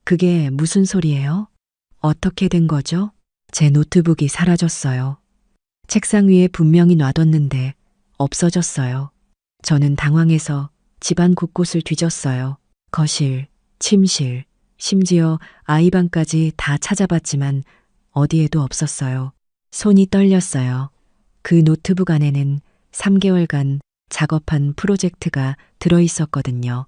그게 무슨 소리예요? 어떻게 된 거죠? 제 노트북이 사라졌어요. 책상 위에 분명히 놔뒀는데 없어졌어요. 저는 당황해서 집안 곳곳을 뒤졌어요. 거실, 침실, 심지어 아이 방까지 다 찾아봤지만 어디에도 없었어요. 손이 떨렸어요. 그 노트북 안에는 3개월간 작업한 프로젝트가 들어있었거든요.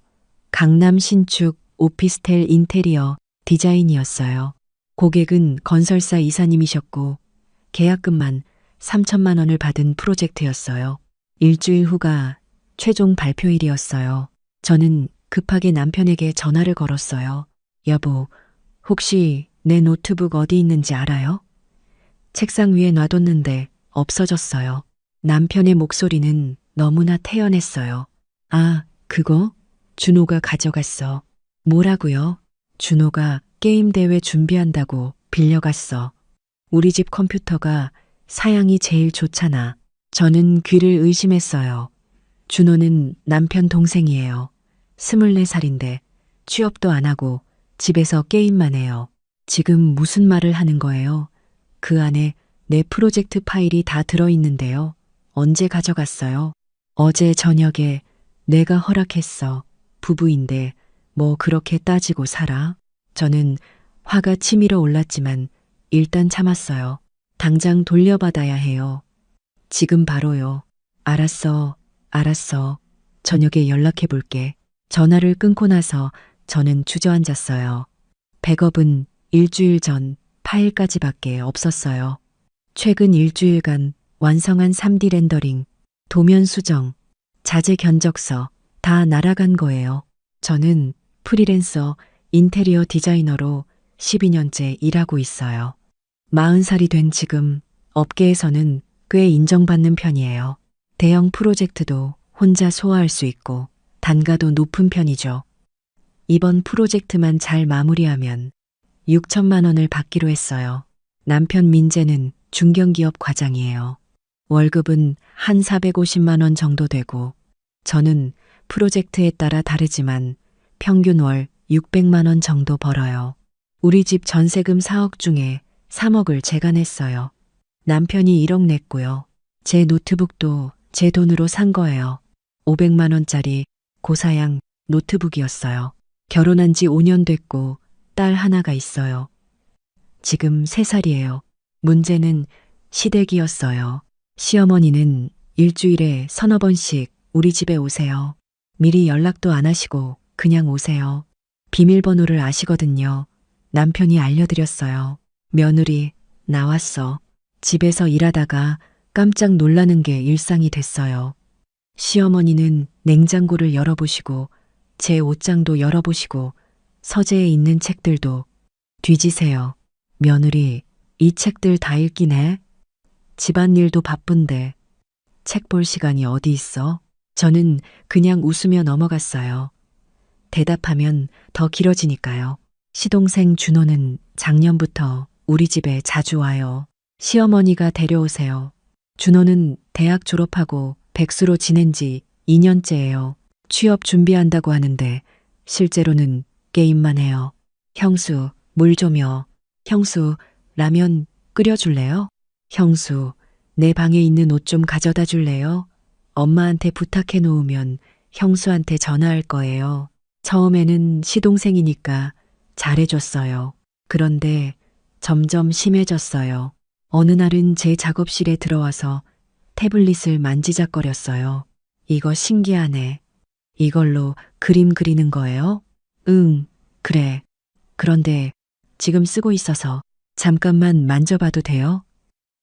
강남 신축 오피스텔 인테리어 디자인이었어요. 고객은 건설사 이사님이셨고 계약금만 3천만 원을 받은 프로젝트였어요. 일주일 후가 최종 발표일이었어요. 저는 급하게 남편에게 전화를 걸었어요. 여보, 혹시 내 노트북 어디 있는지 알아요? 책상 위에 놔뒀는데 없어졌어요. 남편의 목소리는 너무나 태연했어요. 아, 그거? 준호가 가져갔어. 뭐라고요? 준호가 게임 대회 준비한다고 빌려갔어. 우리 집 컴퓨터가 사양이 제일 좋잖아. 저는 귀를 의심했어요. 준호는 남편 동생이에요. 24살인데 취업도 안 하고 집에서 게임만 해요. 지금 무슨 말을 하는 거예요? 그 안에 내 프로젝트 파일이 다 들어있는데요. 언제 가져갔어요? 어제 저녁에 내가 허락했어. 부부인데 뭐 그렇게 따지고 살아? 저는 화가 치밀어 올랐지만 일단 참았어요. 당장 돌려받아야 해요. 지금 바로요. 알았어, 알았어. 저녁에 연락해 볼게. 전화를 끊고 나서 저는 주저앉았어요. 백업은 일주일 전 파일까지밖에 없었어요. 최근 일주일간 완성한 3D 렌더링, 도면 수정, 자재 견적서 다 날아간 거예요. 저는 프리랜서 인테리어 디자이너로 12년째 일하고 있어요. 40살이 된 지금 업계에서는 꽤 인정받는 편이에요. 대형 프로젝트도 혼자 소화할 수 있고 단가도 높은 편이죠. 이번 프로젝트만 잘 마무리하면 6천만 원을 받기로 했어요. 남편 민재는 중견기업 과장이에요. 월급은 한 450만 원 정도 되고 저는 프로젝트에 따라 다르지만 평균 월 600만 원 정도 벌어요. 우리 집 전세금 4억 중에 3억을 제가 냈어요. 남편이 1억 냈고요. 제 노트북도 제 돈으로 산 거예요. 500만 원짜리 고사양 노트북이었어요. 결혼한 지 5년 됐고 딸 하나가 있어요. 지금 3살이에요. 문제는 시댁이었어요. 시어머니는 일주일에 서너 번씩 우리 집에 오세요. 미리 연락도 안 하시고 그냥 오세요. 비밀번호를 아시거든요. 남편이 알려드렸어요. 며느리, 나왔어. 집에서 일하다가 깜짝 놀라는 게 일상이 됐어요. 시어머니는 냉장고를 열어보시고 제 옷장도 열어보시고 서재에 있는 책들도 뒤지세요. 며느리, 이 책들 다 읽긴 해? 집안일도 바쁜데 책 볼 시간이 어디 있어? 저는 그냥 웃으며 넘어갔어요. 대답하면 더 길어지니까요. 시동생 준호는 작년부터 우리 집에 자주 와요. 시어머니가 데려오세요. 준호는 대학 졸업하고 백수로 지낸 지 2년째예요. 취업 준비한다고 하는데 실제로는 게임만 해요. 형수, 물 좀요. 형수, 라면 끓여줄래요? 형수, 내 방에 있는 옷 좀 가져다 줄래요? 엄마한테 부탁해 놓으면 형수한테 전화할 거예요. 처음에는 시동생이니까 잘해줬어요. 그런데 점점 심해졌어요. 어느 날은 제 작업실에 들어와서 태블릿을 만지작거렸어요. 이거 신기하네. 이걸로 그림 그리는 거예요? 응, 그래. 그런데 지금 쓰고 있어서 잠깐만 만져봐도 돼요?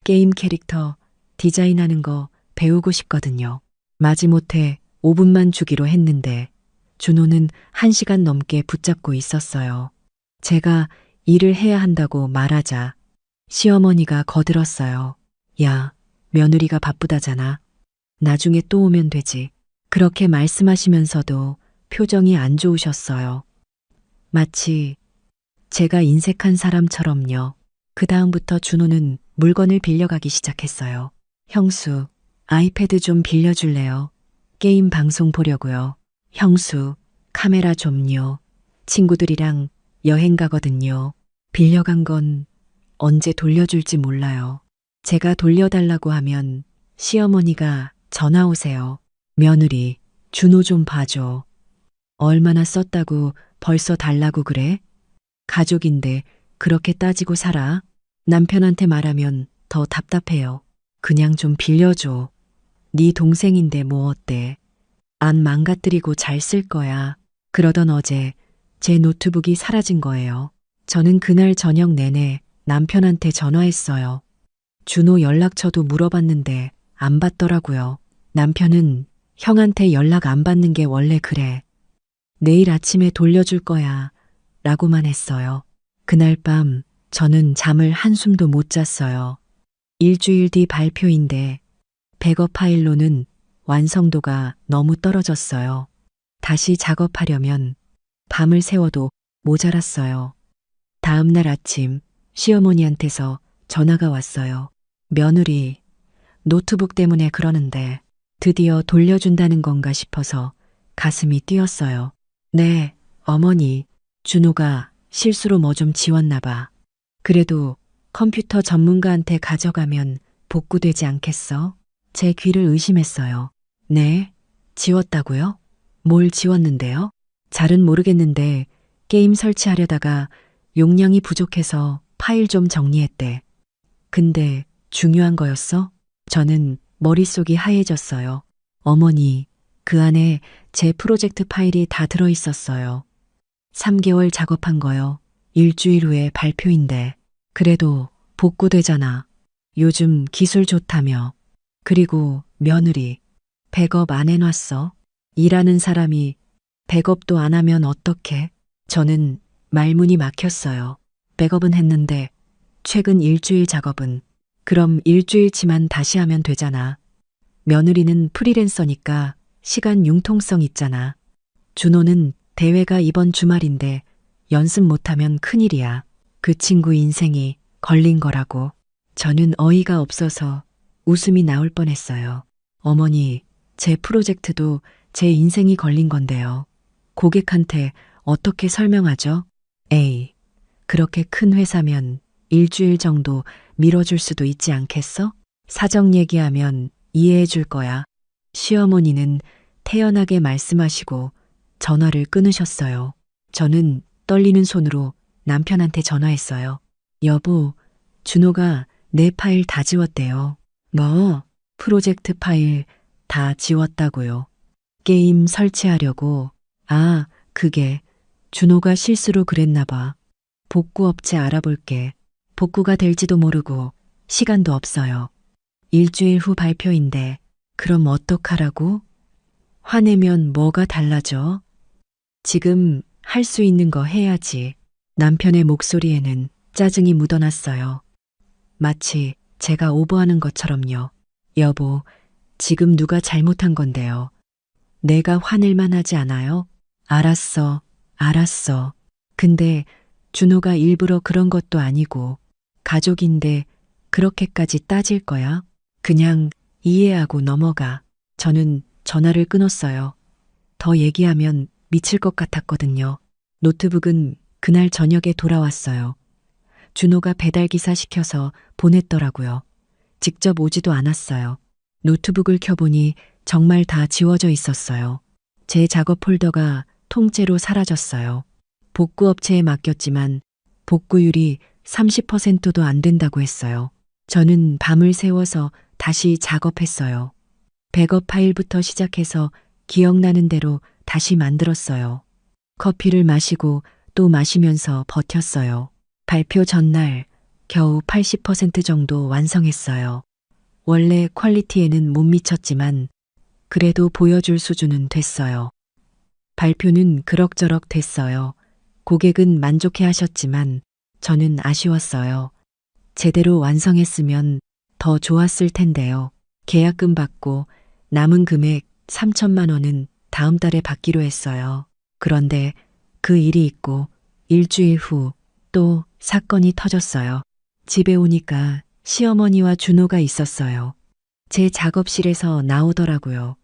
게임 캐릭터 디자인하는 거 배우고 싶거든요. 마지못해 5분만 주기로 했는데 준호는 1시간 넘게 붙잡고 있었어요. 제가 일을 해야 한다고 말하자 시어머니가 거들었어요. 야, 며느리가 바쁘다잖아. 나중에 또 오면 되지. 그렇게 말씀하시면서도 표정이 안 좋으셨어요. 마치 제가 인색한 사람처럼요. 그 다음부터 준호는 물건을 빌려가기 시작했어요. 형수, 아이패드 좀 빌려줄래요? 게임 방송 보려고요. 형수, 카메라 좀요. 친구들이랑 여행 가거든요. 빌려간 건 언제 돌려줄지 몰라요. 제가 돌려달라고 하면 시어머니가 전화 오세요. 며느리, 준호 좀 봐줘. 얼마나 썼다고 벌써 달라고 그래? 가족인데 그렇게 따지고 살아? 남편한테 말하면 더 답답해요. 그냥 좀 빌려줘. 네 동생인데 뭐 어때? 안 망가뜨리고 잘 쓸 거야. 그러던 어제 제 노트북이 사라진 거예요. 저는 그날 저녁 내내 남편한테 전화했어요. 준호 연락처도 물어봤는데 안 받더라고요. 남편은 형한테 연락 안 받는 게 원래 그래. 내일 아침에 돌려줄 거야. 라고만 했어요. 그날 밤 저는 잠을 한숨도 못 잤어요. 일주일 뒤 발표인데 백업 파일로는 완성도가 너무 떨어졌어요. 다시 작업하려면 밤을 새워도 모자랐어요. 다음 날 아침 시어머니한테서 전화가 왔어요. 며느리, 노트북 때문에 그러는데 드디어 돌려준다는 건가 싶어서 가슴이 뛰었어요. 네, 어머니, 준호가 실수로 뭐 좀 지웠나 봐. 그래도 컴퓨터 전문가한테 가져가면 복구되지 않겠어? 제 귀를 의심했어요. 네, 지웠다고요? 뭘 지웠는데요? 잘은 모르겠는데 게임 설치하려다가 용량이 부족해서 파일 좀 정리했대. 근데 중요한 거였어? 저는 머릿속이 하얘졌어요. 어머니, 그 안에 제 프로젝트 파일이 다 들어 있었어요. 3개월 작업한 거요. 일주일 후에 발표인데. 그래도 복구되잖아. 요즘 기술 좋다며. 그리고 며느리, 백업 안 해놨어? 일하는 사람이 백업도 안 하면 어떡해? 저는 말문이 막혔어요. 백업은 했는데 최근 일주일 작업은 그럼 일주일치만 다시 하면 되잖아. 며느리는 프리랜서니까 시간 융통성 있잖아. 준호는 대회가 이번 주말인데 연습 못하면 큰일이야. 그 친구 인생이 걸린 거라고. 저는 어이가 없어서 웃음이 나올 뻔했어요. 어머니, 제 프로젝트도 제 인생이 걸린 건데요. 고객한테 어떻게 설명하죠? 에이, 그렇게 큰 회사면 일주일 정도 미뤄줄 수도 있지 않겠어? 사정 얘기하면 이해해 줄 거야. 시어머니는 태연하게 말씀하시고 전화를 끊으셨어요. 저는 떨리는 손으로 남편한테 전화했어요. 여보, 준호가 내 파일 다 지웠대요. 뭐? 프로젝트 파일 다 지웠다고요. 게임 설치하려고. 아, 그게 준호가 실수로 그랬나 봐. 복구업체 알아볼게. 복구가 될지도 모르고 시간도 없어요. 일주일 후 발표인데 그럼 어떡하라고? 화내면 뭐가 달라져? 지금 할 수 있는 거 해야지. 남편의 목소리에는 짜증이 묻어났어요. 마치 제가 오버하는 것처럼요. 여보, 지금 누가 잘못한 건데요. 내가 화낼만 하지 않아요? 알았어, 알았어. 근데 준호가 일부러 그런 것도 아니고 가족인데 그렇게까지 따질 거야? 그냥 이해하고 넘어가. 저는 전화를 끊었어요. 더 얘기하면 미칠 것 같았거든요. 노트북은 그날 저녁에 돌아왔어요. 준호가 배달기사 시켜서 보냈더라고요. 직접 오지도 않았어요. 노트북을 켜보니 정말 다 지워져 있었어요. 제 작업 폴더가 통째로 사라졌어요. 복구업체에 맡겼지만 복구율이 30%도 안 된다고 했어요. 저는 밤을 새워서 다시 작업했어요. 백업 파일부터 시작해서 기억나는 대로 다시 만들었어요. 커피를 마시고 또 마시면서 버텼어요. 발표 전날 겨우 80% 정도 완성했어요. 원래 퀄리티에는 못 미쳤지만 그래도 보여줄 수준은 됐어요. 발표는 그럭저럭 됐어요. 고객은 만족해 하셨지만 저는 아쉬웠어요. 제대로 완성했으면 더 좋았을 텐데요. 계약금 받고 남은 금액 3천만 원은 다음 달에 받기로 했어요. 그런데 그 일이 있고 일주일 후 또 사건이 터졌어요. 집에 오니까 시어머니와 준호가 있었어요. 제 작업실에서 나오더라고요.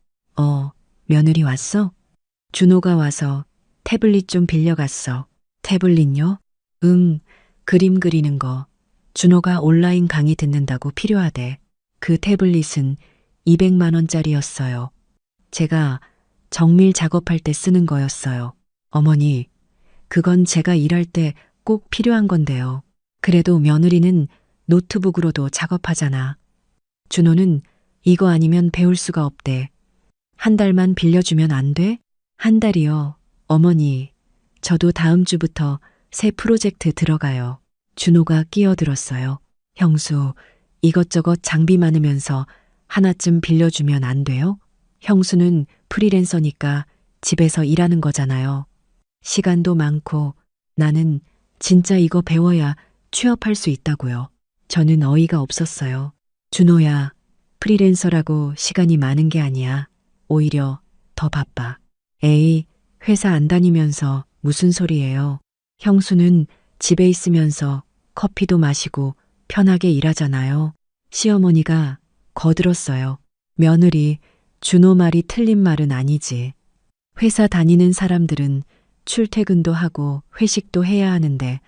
며느리 왔어? 준호가 와서 태블릿 좀 빌려갔어. 태블릿요? 응, 그림 그리는 거. 준호가 온라인 강의 듣는다고 필요하대. 그 태블릿은 200만 원짜리였어요. 제가 정밀 작업할 때 쓰는 거였어요. 어머니, 그건 제가 일할 때 꼭 필요한 건데요. 그래도 며느리는 노트북으로도 작업하잖아. 준호는 이거 아니면 배울 수가 없대. 한 달만 빌려주면 안 돼? 한 달이요. 어머니, 저도 다음 주부터 새 프로젝트 들어가요. 준호가 끼어들었어요. 형수, 이것저것 장비 많으면서 하나쯤 빌려주면 안 돼요? 형수는 프리랜서니까 집에서 일하는 거잖아요. 시간도 많고 나는 진짜 이거 배워야 취업할 수 있다고요. 저는 어이가 없었어요. 준호야, 프리랜서라고 시간이 많은 게 아니야. 오히려 더 바빠. 에이, 회사 안 다니면서 무슨 소리예요. 형수는 집에 있으면서 커피도 마시고 편하게 일하잖아요. 시어머니가 거들었어요. 며느리, 준호 말이 틀린 말은 아니지. 회사 다니는 사람들은 출퇴근도 하고 회식도 해야 하는데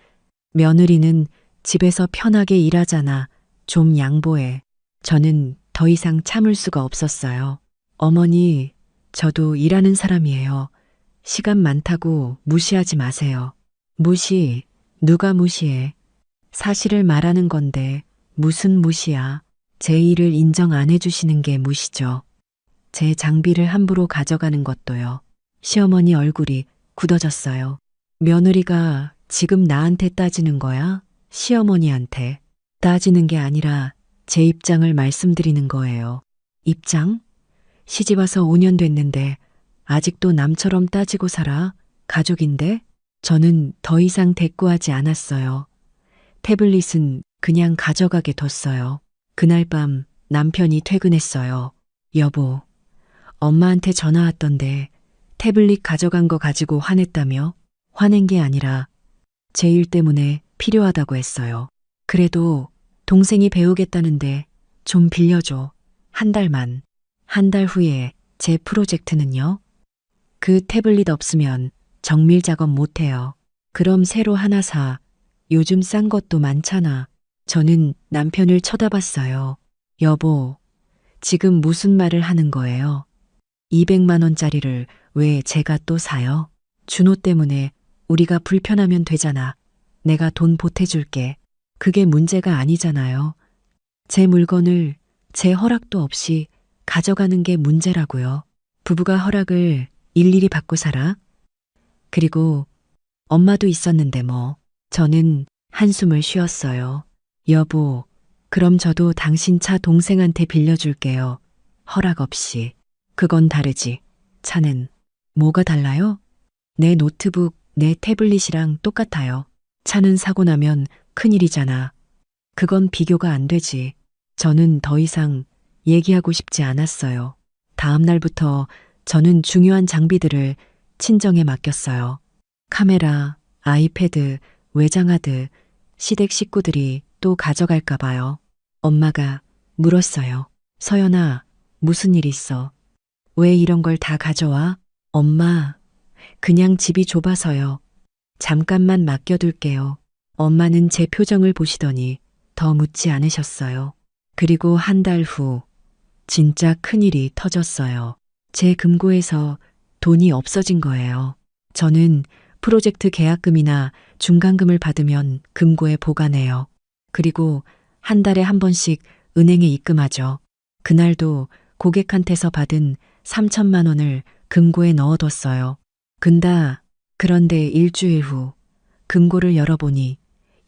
며느리는 집에서 편하게 일하잖아. 좀 양보해. 저는 더 이상 참을 수가 없었어요. 어머니, 저도 일하는 사람이에요. 시간 많다고 무시하지 마세요. 무시, 누가 무시해? 사실을 말하는 건데 무슨 무시야? 제 일을 인정 안 해주시는 게 무시죠. 제 장비를 함부로 가져가는 것도요. 시어머니 얼굴이 굳어졌어요. 며느리가 지금 나한테 따지는 거야? 시어머니한테. 따지는 게 아니라 제 입장을 말씀드리는 거예요. 입장? 시집와서 5년 됐는데 아직도 남처럼 따지고 살아? 가족인데? 저는 더 이상 대꾸하지 않았어요. 태블릿은 그냥 가져가게 뒀어요. 그날 밤 남편이 퇴근했어요. 여보, 엄마한테 전화 왔던데 태블릿 가져간 거 가지고 화냈다며? 화낸 게 아니라 제 일 때문에 필요하다고 했어요. 그래도 동생이 배우겠다는데 좀 빌려줘. 한 달만. 한 달 후에 제 프로젝트는요? 그 태블릿 없으면 정밀 작업 못 해요. 그럼 새로 하나 사. 요즘 싼 것도 많잖아. 저는 남편을 쳐다봤어요. 여보, 지금 무슨 말을 하는 거예요? 200만 원짜리를 왜 제가 또 사요? 준호 때문에 우리가 불편하면 되잖아. 내가 돈 보태줄게. 그게 문제가 아니잖아요. 제 물건을 제 허락도 없이 가져가는 게 문제라고요. 부부가 허락을 일일이 받고 살아? 그리고 엄마도 있었는데 뭐. 저는 한숨을 쉬었어요. 여보, 그럼 저도 당신 차 동생한테 빌려줄게요. 허락 없이. 그건 다르지. 차는 뭐가 달라요? 내 노트북, 내 태블릿이랑 똑같아요. 차는 사고 나면 큰일이잖아. 그건 비교가 안 되지. 저는 더 이상 얘기하고 싶지 않았어요. 다음 날부터 저는 중요한 장비들을 친정에 맡겼어요. 카메라, 아이패드, 외장하드, 시댁 식구들이 또 가져갈까 봐요. 엄마가 물었어요. 서연아, 무슨 일 있어? 왜 이런 걸 다 가져와? 엄마, 그냥 집이 좁아서요. 잠깐만 맡겨둘게요. 엄마는 제 표정을 보시더니 더 묻지 않으셨어요. 그리고 한 달 후, 진짜 큰일이 터졌어요. 제 금고에서 돈이 없어진 거예요. 저는 프로젝트 계약금이나 중간금을 받으면 금고에 보관해요. 그리고 한 달에 한 번씩 은행에 입금하죠. 그날도 고객한테서 받은 3천만 원을 금고에 넣어뒀어요. 그런데 일주일 후 금고를 열어보니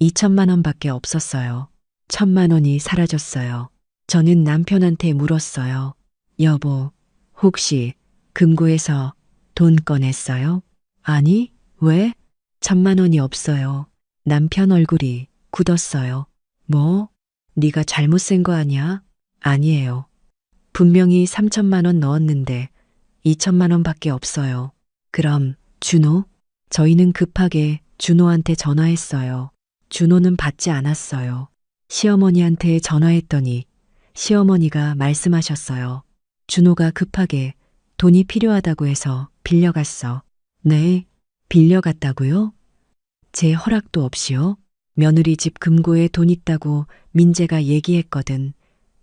2천만 원밖에 없었어요. 1천만 원이 사라졌어요. 저는 남편한테 물었어요. 여보, 혹시 금고에서 돈 꺼냈어요? 아니, 왜? 1천만 원이 없어요. 남편 얼굴이 굳었어요. 뭐? 네가 잘못 센 거 아니야? 아니에요. 분명히 3천만 원 넣었는데 2천만 원밖에 없어요. 그럼 준호? 저희는 급하게 준호한테 전화했어요. 준호는 받지 않았어요. 시어머니한테 전화했더니 시어머니가 말씀하셨어요. 준호가 급하게 돈이 필요하다고 해서 빌려갔어. 네, 빌려갔다고요? 제 허락도 없이요? 며느리 집 금고에 돈 있다고 민재가 얘기했거든.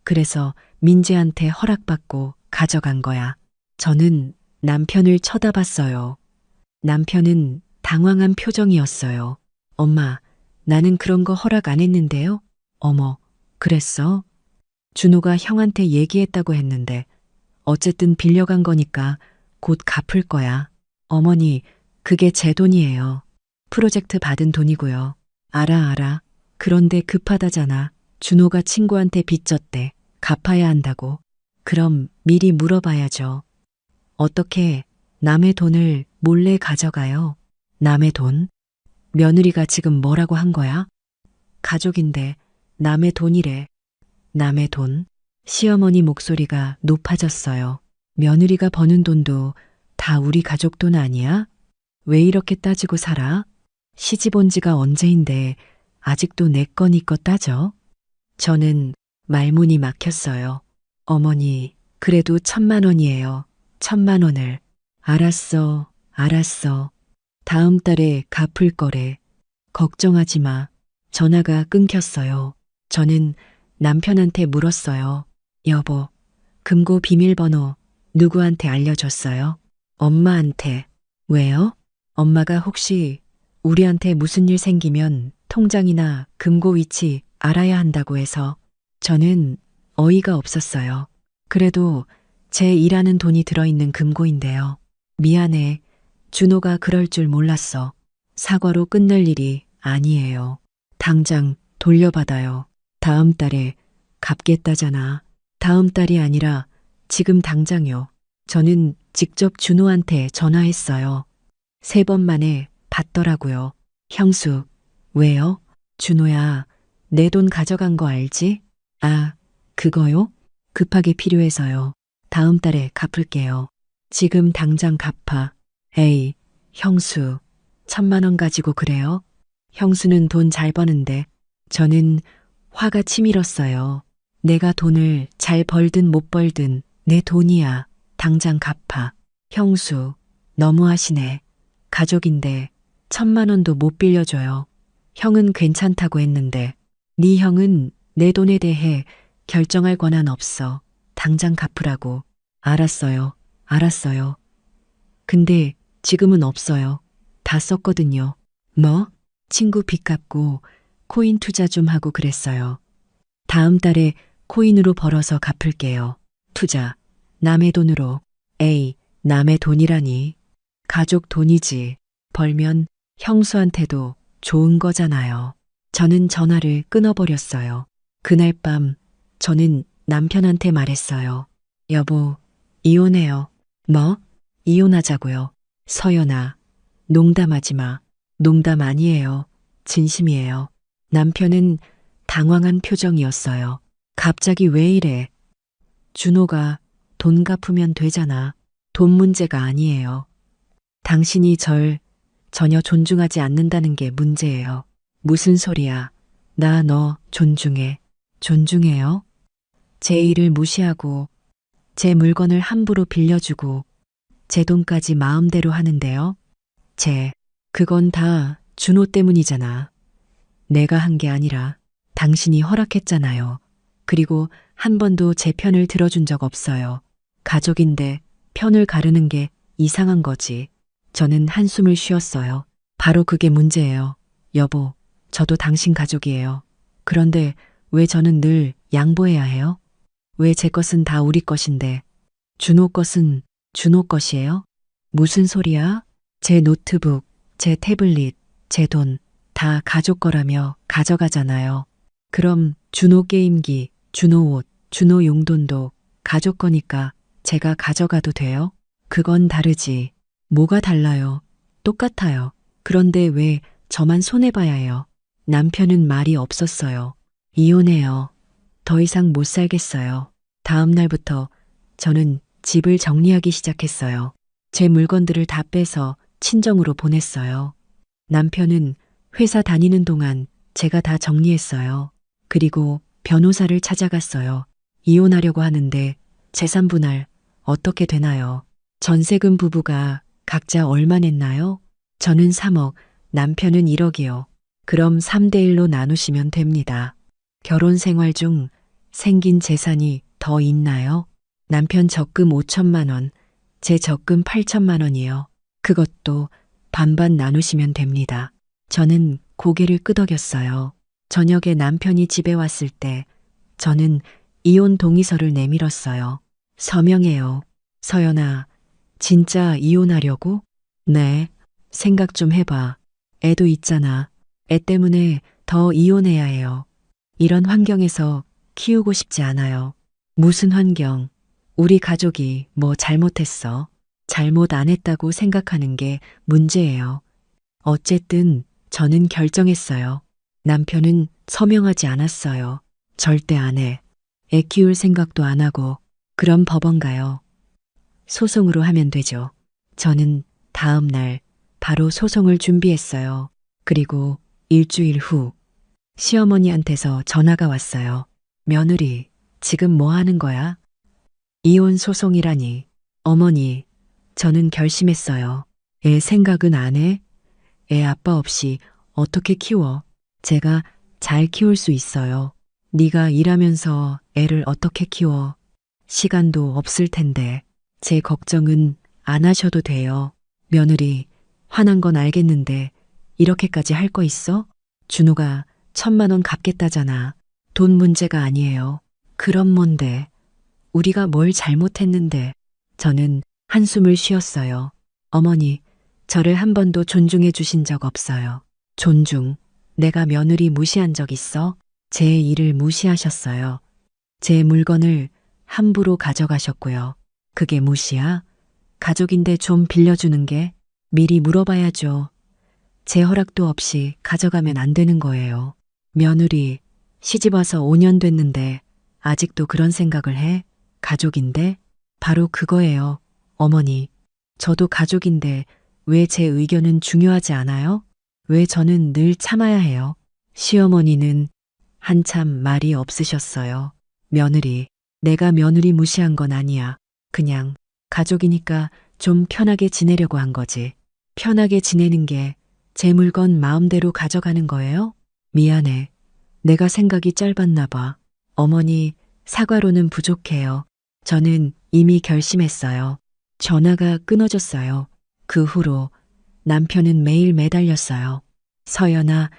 그래서 민재한테 허락받고 가져간 거야. 저는 남편을 쳐다봤어요. 남편은 당황한 표정이었어요. 엄마, 나는 그런 거 허락 안 했는데요? 어머, 그랬어? 준호가 형한테 얘기했다고 했는데 어쨌든 빌려간 거니까 곧 갚을 거야. 어머니, 그게 제 돈이에요. 프로젝트 받은 돈이고요. 알아. 그런데 급하다잖아. 준호가 친구한테 빚 졌대. 갚아야 한다고. 그럼 미리 물어봐야죠. 어떻게 남의 돈을 몰래 가져가요? 남의 돈? 며느리가 지금 뭐라고 한 거야? 가족인데 남의 돈이래. 남의 돈? 시어머니 목소리가 높아졌어요. 며느리가 버는 돈도 다 우리 가족 돈 아니야? 왜 이렇게 따지고 살아? 시집 온 지가 언제인데 아직도 내 거니까 따져? 저는 말문이 막혔어요. 어머니, 그래도 1,000만 원이에요. 1,000만 원을. 알았어. 다음 달에 갚을 거래. 걱정하지 마. 전화가 끊겼어요. 저는 남편한테 물었어요. 여보, 금고 비밀번호 누구한테 알려줬어요? 엄마한테. 왜요? 엄마가 혹시 우리한테 무슨 일 생기면 통장이나 금고 위치 알아야 한다고 해서. 저는 어이가 없었어요. 그래도 제 일하는 돈이 들어있는 금고인데요. 미안해. 준호가 그럴 줄 몰랐어. 사과로 끝낼 일이 아니에요. 당장 돌려받아요. 다음 달에 갚겠다잖아. 다음 달이 아니라 지금 당장요. 저는 직접 준호한테 전화했어요. 3번 만에 받더라고요. 형수, 왜요? 준호야, 내 돈 가져간 거 알지? 아, 그거요? 급하게 필요해서요. 다음 달에 갚을게요. 지금 당장 갚아. 에이, 형수, 1,000만 원 가지고 그래요? 형수는 돈 잘 버는데. 저는 화가 치밀었어요. 내가 돈을 잘 벌든 못 벌든 내 돈이야. 당장 갚아. 형수, 너무하시네. 가족인데 1,000만 원도 못 빌려줘요. 형은 괜찮다고 했는데 네 형은 내 돈에 대해 결정할 권한 없어. 당장 갚으라고. 알았어요. 근데 지금은 없어요. 다 썼거든요. 뭐? 친구 빚 갚고 코인 투자 좀 하고 그랬어요. 다음 달에 코인으로 벌어서 갚을게요. 투자. 남의 돈으로. 에이, 남의 돈이라니. 가족 돈이지. 벌면 형수한테도 좋은 거잖아요. 저는 전화를 끊어버렸어요. 그날 밤 저는 남편한테 말했어요. 여보, 이혼해요. 뭐? 이혼하자고요. 서연아, 농담하지 마. 농담 아니에요. 진심이에요. 남편은 당황한 표정이었어요. 갑자기 왜 이래? 준호가 돈 갚으면 되잖아. 돈 문제가 아니에요. 당신이 절 전혀 존중하지 않는다는 게 문제예요. 무슨 소리야. 나 너 존중해. 존중해요? 제 일을 무시하고 제 물건을 함부로 빌려주고 제 돈까지 마음대로 하는데요. 그건 다 준호 때문이잖아. 내가 한 게 아니라 당신이 허락했잖아요. 그리고 한 번도 제 편을 들어준 적 없어요. 가족인데 편을 가르는 게 이상한 거지. 저는 한숨을 쉬었어요. 바로 그게 문제예요. 여보, 저도 당신 가족이에요. 그런데 왜 저는 늘 양보해야 해요? 왜 제 것은 다 우리 것인데 준호 것은 준호 것이에요? 무슨 소리야? 제 노트북, 제 태블릿, 제 돈 다 가족 거라며 가져가잖아요. 그럼 준호 게임기, 준호 옷, 준호 용돈도 가족 거니까 제가 가져가도 돼요? 그건 다르지. 뭐가 달라요? 똑같아요. 그런데 왜 저만 손해봐야 해요? 남편은 말이 없었어요. 이혼해요. 더 이상 못 살겠어요. 다음 날부터 저는 집을 정리하기 시작했어요. 제 물건들을 다 빼서 친정으로 보냈어요. 남편은 회사 다니는 동안 제가 다 정리했어요. 그리고 변호사를 찾아갔어요. 이혼하려고 하는데 재산 분할 어떻게 되나요? 전세금 부부가 각자 얼마 냈나요? 저는 3억, 남편은 1억이요. 그럼 3대1로 나누시면 됩니다. 결혼 생활 중 생긴 재산이 더 있나요? 남편 적금 5천만 원, 제 적금 8천만 원이요. 그것도 반반 나누시면 됩니다. 저는 고개를 끄덕였어요. 저녁에 남편이 집에 왔을 때 저는 이혼 동의서를 내밀었어요. 서명해요. 서연아, 진짜 이혼하려고? 네. 생각 좀 해봐. 애도 있잖아. 애 때문에 더 이혼해야 해요. 이런 환경에서 키우고 싶지 않아요. 무슨 환경? 우리 가족이 뭐 잘못했어? 잘못 안 했다고 생각하는 게 문제예요. 어쨌든 저는 결정했어요. 남편은 서명하지 않았어요. 절대 안 해. 애 키울 생각도 안 하고. 그럼 법원 가요. 소송으로 하면 되죠. 저는 다음 날 바로 소송을 준비했어요. 그리고 일주일 후 시어머니한테서 전화가 왔어요. 며느리, 지금 뭐 하는 거야? 이혼 소송이라니. 어머니, 저는 결심했어요. 애 생각은 안 해? 애 아빠 없이 어떻게 키워? 제가 잘 키울 수 있어요. 네가 일하면서 애를 어떻게 키워? 시간도 없을 텐데. 제 걱정은 안 하셔도 돼요. 며느리, 화난 건 알겠는데 이렇게까지 할 거 있어? 준호가 1,000만 원 갚겠다잖아. 돈 문제가 아니에요. 그럼 뭔데? 우리가 뭘 잘못했는데? 저는 한숨을 쉬었어요. 어머니, 저를 한 번도 존중해 주신 적 없어요. 존중. 내가 며느리 무시한 적 있어? 제 일을 무시하셨어요. 제 물건을 함부로 가져가셨고요. 그게 무시야? 가족인데 좀 빌려주는 게 미리 물어봐야죠. 제 허락도 없이 가져가면 안 되는 거예요. 며느리, 시집 와서 5년 됐는데 아직도 그런 생각을 해? 가족인데? 바로 그거예요. 어머니, 저도 가족인데 왜 제 의견은 중요하지 않아요? 왜 저는 늘 참아야 해요? 시어머니는 한참 말이 없으셨어요. 며느리, 내가 며느리 무시한 건 아니야. 그냥 가족이니까 좀 편하게 지내려고 한 거지. 편하게 지내는 게 제 물건 마음대로 가져가는 거예요? 미안해. 내가 생각이 짧았나 봐. 어머니, 사과로는 부족해요. 저는 이미 결심했어요. 전화가 끊어졌어요. 그 후로 남편은 매일 매달렸어요. 서연아,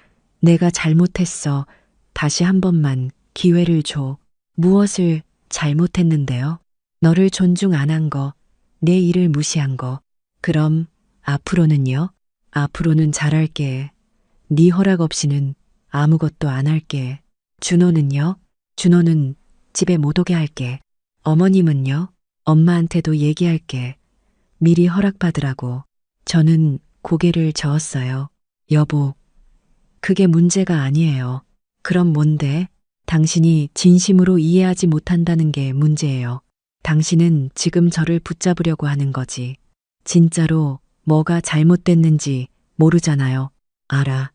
내가 잘못했어. 다시 한 번만 기회를 줘. 무엇을 잘못했는데요? 너를 존중 안 한 거, 내 일을 무시한 거. 그럼 앞으로는요? 앞으로는 잘할게. 네 허락 없이는 아무것도 안 할게. 준호는요? 준호는 집에 못 오게 할게. 어머님은요? 엄마한테도 얘기할게. 미리 허락받으라고. 저는 고개를 저었어요. 여보, 그게 문제가 아니에요. 그럼 뭔데? 당신이 진심으로 이해하지 못한다는 게 문제예요. 당신은 지금 저를 붙잡으려고 하는 거지. 진짜로 뭐가 잘못됐는지 모르잖아요. 알아.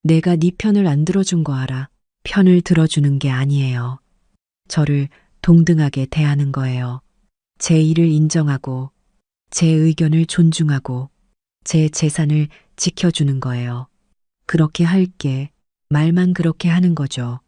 내가 네 편을 안 들어준 거 알아. 편을 들어주는 게 아니에요. 저를 동등하게 대하는 거예요. 제 일을 인정하고, 제 의견을 존중하고, 제 재산을 지켜주는 거예요. 그렇게 할게. 말만 그렇게 하는 거죠.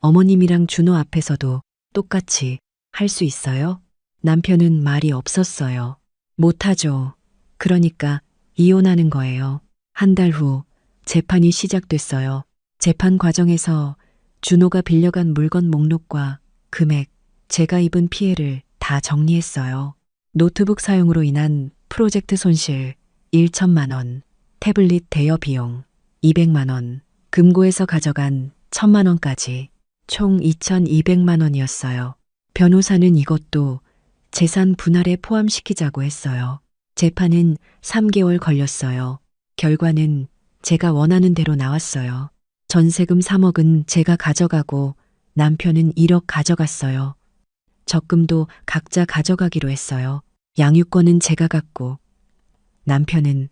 어머님이랑 준호 앞에서도 똑같이 할 수 있어요? 남편은 말이 없었어요. 못하죠. 그러니까 이혼하는 거예요. 한 달 후 재판이 시작됐어요. 재판 과정에서 준호가 빌려간 물건 목록과 금액, 제가 입은 피해를 다 정리했어요. 노트북 사용으로 인한 프로젝트 손실 1천만 원, 태블릿 대여 비용 200만 원, 금고에서 가져간 1,000만 원까지 총 2,200만 원이었어요. 변호사는 이것도 재산 분할에 포함시키자고 했어요. 재판은 3개월 걸렸어요. 결과는 제가 원하는 대로 나왔어요. 전세금 3억은 제가 가져가고 남편은 1억 가져갔어요. 적금도 각자 가져가기로 했어요. 양육권은 제가 갖고 남편은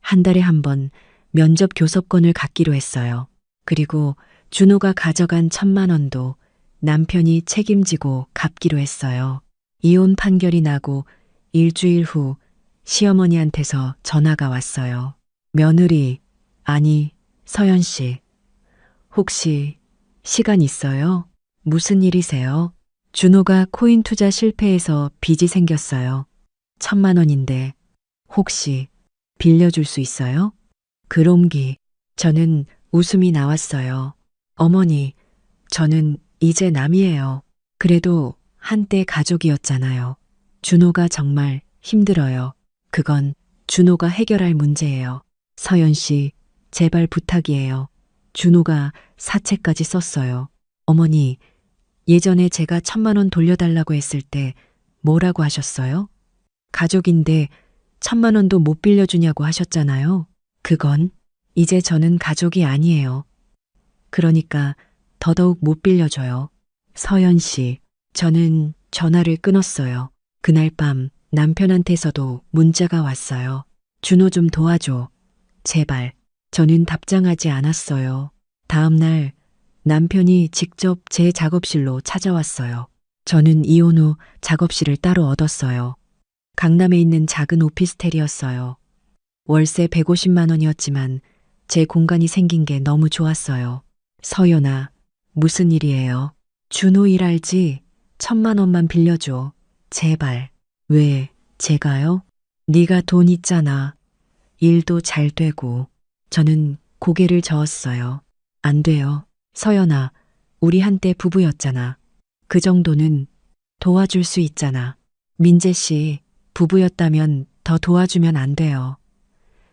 한 달에 한 번 면접 교섭권을 갖기로 했어요. 그리고 준호가 가져간 1,000만 원도 남편이 책임지고 갚기로 했어요. 이혼 판결이 나고 일주일 후 시어머니한테서 전화가 왔어요. 며느리, 아니, 서연 씨. 혹시 시간 있어요? 무슨 일이세요? 준호가 코인 투자 실패해서 빚이 생겼어요. 1,000만 원인데 혹시 빌려줄 수 있어요? 그롬기. 저는 웃음이 나왔어요. 어머니, 저는 이제 남이에요. 그래도 한때 가족이었잖아요. 준호가 정말 힘들어요. 그건 준호가 해결할 문제예요. 서연 씨, 제발 부탁이에요. 준호가 사채까지 썼어요. 어머니, 예전에 제가 1,000만 원 돌려달라고 했을 때 뭐라고 하셨어요? 가족인데 1,000만 원도 못 빌려주냐고 하셨잖아요. 그건 이제 저는 가족이 아니에요. 그러니까 더더욱 못 빌려줘요. 서연 씨, 저는 전화를 끊었어요. 그날 밤 남편한테서도 문자가 왔어요. 준호 좀 도와줘. 제발. 저는 답장하지 않았어요. 다음 날 남편이 직접 제 작업실로 찾아왔어요. 저는 이혼 후 작업실을 따로 얻었어요. 강남에 있는 작은 오피스텔이었어요. 월세 150만 원이었지만 제 공간이 생긴 게 너무 좋았어요. 서연아, 무슨 일이에요? 준호 일 알지? 1,000만 원만 빌려줘. 제발. 왜, 제가요? 네가 돈 있잖아. 일도 잘 되고. 저는 고개를 저었어요. 안 돼요. 서연아, 우리 한때 부부였잖아. 그 정도는 도와줄 수 있잖아. 민재 씨, 부부였다면 더 도와주면 안 돼요.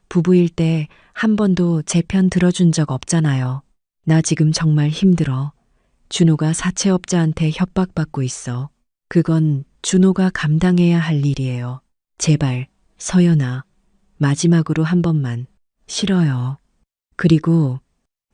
부부일 때 한 번도 제 편 들어준 적 없잖아요. 나 지금 정말 힘들어. 준호가 사채업자한테 협박받고 있어. 그건 준호가 감당해야 할 일이에요. 제발, 서연아, 마지막으로 한 번만. 싫어요. 그리고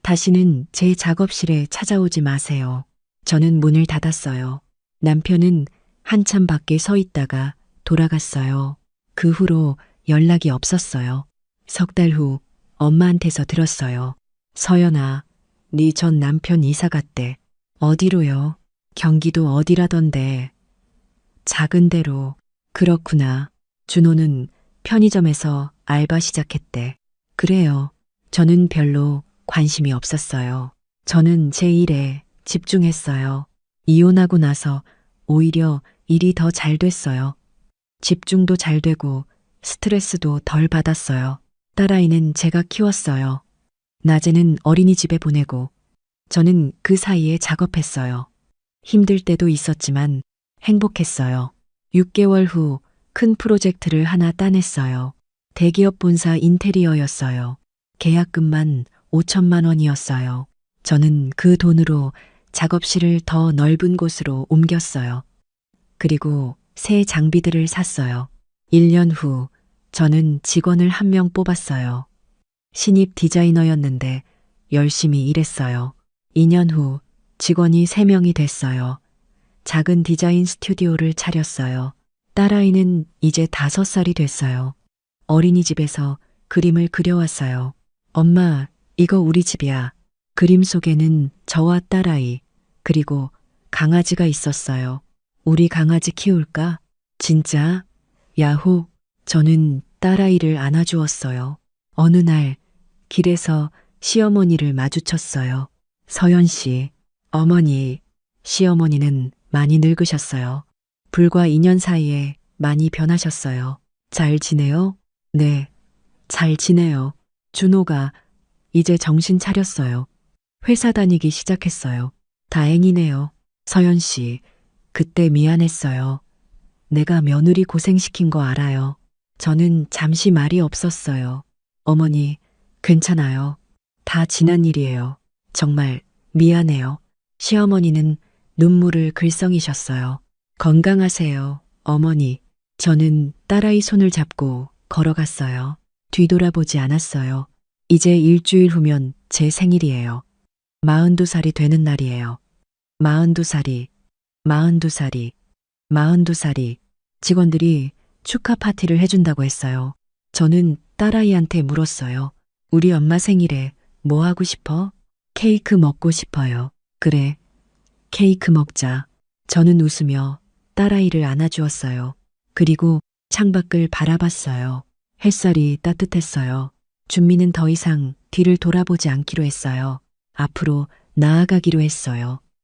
다시는 제 작업실에 찾아오지 마세요. 저는 문을 닫았어요. 남편은 한참 밖에 서 있다가 돌아갔어요. 그 후로 연락이 없었어요. 석 달 후 엄마한테서 들었어요. 서연아, 네 전 남편 이사 갔대. 어디로요? 경기도 어디라던데. 작은 데로. 그렇구나. 준호는 편의점에서 알바 시작했대. 그래요. 저는 별로 관심이 없었어요. 저는 제 일에 집중했어요. 이혼하고 나서 오히려 일이 더 잘 됐어요. 집중도 잘 되고 스트레스도 덜 받았어요. 딸아이는 제가 키웠어요. 낮에는 어린이집에 보내고 저는 그 사이에 작업했어요. 힘들 때도 있었지만 행복했어요. 6개월 후 큰 프로젝트를 하나 따냈어요. 대기업 본사 인테리어였어요. 계약금만 5천만 원이었어요. 저는 그 돈으로 작업실을 더 넓은 곳으로 옮겼어요. 그리고 새 장비들을 샀어요. 1년 후 저는 직원을 한 명 뽑았어요. 신입 디자이너였는데 열심히 일했어요. 2년 후 직원이 3명이 됐어요. 작은 디자인 스튜디오를 차렸어요. 딸아이는 이제 5살이 됐어요. 어린이집에서 그림을 그려왔어요. 엄마, 이거 우리 집이야. 그림 속에는 저와 딸아이, 그리고 강아지가 있었어요. 우리 강아지 키울까? 진짜? 야호! 저는 딸아이를 안아주었어요. 어느 날 길에서 시어머니를 마주쳤어요. 서연 씨, 어머니, 시어머니는 많이 늙으셨어요. 불과 2년 사이에 많이 변하셨어요. 잘 지내요? 네, 잘 지내요. 준호가 이제 정신 차렸어요. 회사 다니기 시작했어요. 다행이네요. 서연 씨, 그때 미안했어요. 내가 며느리 고생시킨 거 알아요. 저는 잠시 말이 없었어요. 어머니, 괜찮아요. 다 지난 일이에요. 정말 미안해요. 시어머니는 눈물을 글썽이셨어요. 건강하세요, 어머니. 저는 딸아이 손을 잡고 걸어갔어요. 뒤돌아보지 않았어요. 이제 일주일 후면 제 생일이에요. 42살이 되는 날이에요. 42살이, 42살이, 42살이 직원들이 축하 파티를 해준다고 했어요. 저는 딸아이한테 물었어요. 우리 엄마 생일에 뭐 하고 싶어? 케이크 먹고 싶어요. 그래, 케이크 먹자. 저는 웃으며 딸아이를 안아주었어요. 그리고 창밖을 바라봤어요. 햇살이 따뜻했어요. 준미는 더 이상 뒤를 돌아보지 않기로 했어요. 앞으로 나아가기로 했어요.